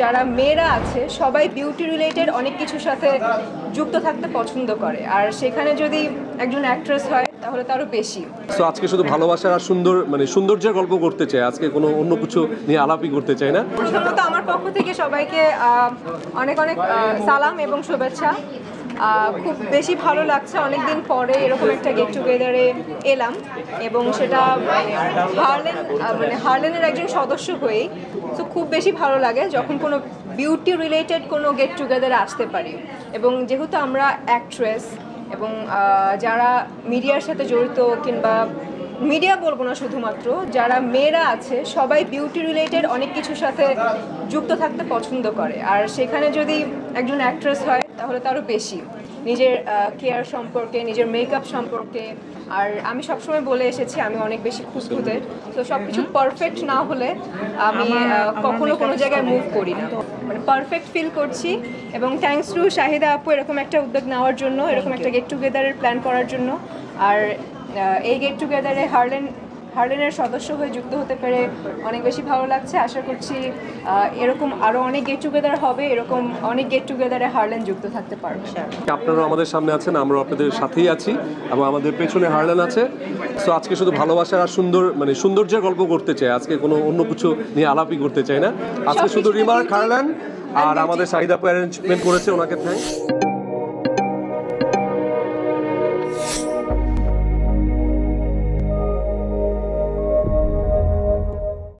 যারা মেয়েরা আছে সবাই বিউটি রিলেটেড অনেক কিছুর সাথে যুক্ত থাকতে পছন্দ করে, আর সেখানে যদি একজন অ্যাক্ট্রেস হয় তাহলে তারও বেশি। সো আজকে শুধু ভালোবাসা আর সৌন্দর্যের গল্প করতে চাই, আজকে কোনো অন্য কিছু নিয়ে আলাপই করতে চাই না। প্রথমত আমার পক্ষ থেকে সবাইকে অনেক অনেক সালাম এবং শুভেচ্ছা। খুব বেশি ভালো লাগছে, অনেকদিন পরে এরকম একটা গেট টুগেদারে এলাম এবং সেটা হার্লেনের একজন সদস্য হয়েই। তো খুব বেশি ভালো লাগে যখন কোনো বিউটি রিলেটেড কোনো গেট টুগেদারে আসতে পারি, এবং যেহেতু আমরা অ্যাক্ট্রেস এবং যারা মিডিয়ার সাথে জড়িত, কিংবা মিডিয়া বলবো না, শুধুমাত্র যারা মেয়েরা আছে সবাই বিউটি রিলেটেড অনেক কিছুর সাথে যুক্ত থাকতে পছন্দ করে, আর সেখানে যদি একজন অ্যাক্ট্রেস হয় তাহলে তারও বেশি। নিজের কেয়ার সম্পর্কে, নিজের মেকআপ সম্পর্কে। আর আমি সবসময় বলে এসেছি আমি অনেক বেশি খুঁতখুঁতে, তো সব কিছু পারফেক্ট না হলে আমি কখনো কোনো জায়গায় মুভ করি না, মানে পারফেক্ট ফিল করছি। এবং থ্যাঙ্কস টু শাহিদা আপু এরকম একটা উদ্যোগ নেওয়ার জন্য, এরকম একটা গেট টুগেদারের প্ল্যান করার জন্য। আর এই গেট টুগেদারে হার্লেনের সদস্য হয়ে যুক্ত হতে পেরে অনেক বেশি ভালো লাগছে। আশা করছি এরকম আরও অনেক গেট টুগেদার হবে, এরকম অনেক গেট টুগেদারে হার্লেন যুক্ত থাকতে পারবে। আপনারা আমাদের সামনে আছেন, আমরা আপনাদের সাথেই আছি এবং আমাদের পেছনে হার্লেন আছে। সো আজকে শুধু ভালোবাসা আর সৌন্দর্যের গল্প করতে চাই, আজকে কোনো অন্য কিছু নিয়ে আলাপই করতে চাই না। আজকে শুধু রিমার্ক, হার্লেন আর আমাদের শাহিদা আপু অ্যারেঞ্জমেন্ট করেছে, ওনাকে থ্যাঙ্কস।